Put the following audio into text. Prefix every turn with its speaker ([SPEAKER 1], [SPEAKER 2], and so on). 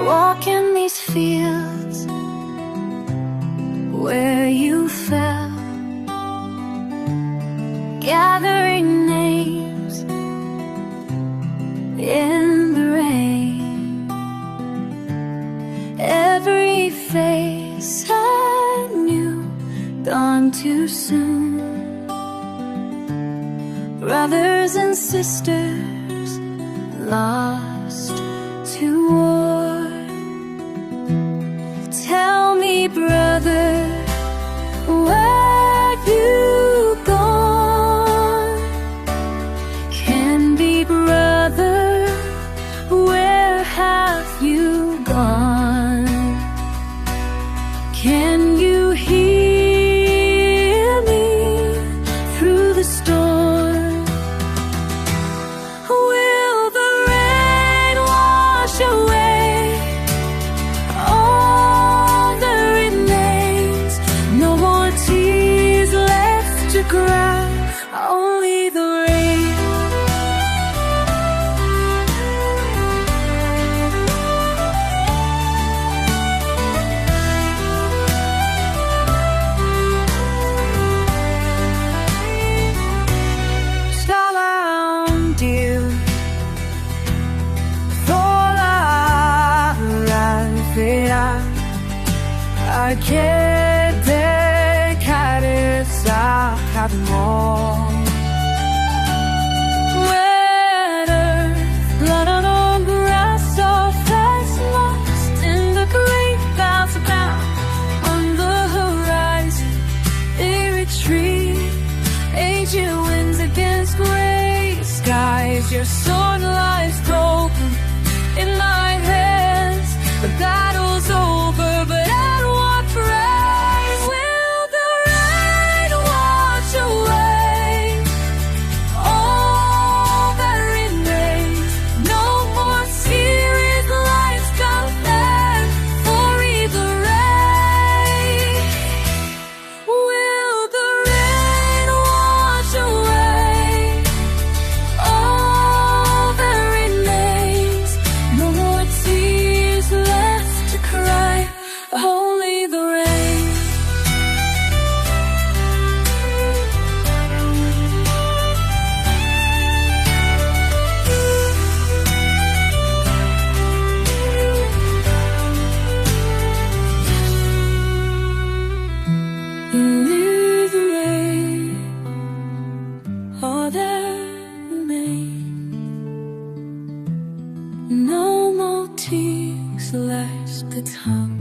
[SPEAKER 1] walk in these fields where you fell, gathering names in the rain. Every face I knew gone too soon. Brothers and sisters lost to war. Tell me, brother, where you gone? Candy brother, where have you gone? Can you hear me through the storm? Will the rain wash away all that remains? No more tears left to cry, only the rain. Surround you for la vida. Che decade s'accadrò. Wet earth, blood on grass, or face lost in the great clouds about on the horizon. They retreat, aging winds against gray skies. Your sword lies broken in my hands. The battle's over, but at what price? Will the rain wash away all that remains? No more serious lights come back for either rain. Will the rain wash away all that remains? No more tears left to cry, only the rain. Only the rain, all that remains. No more tears left to come.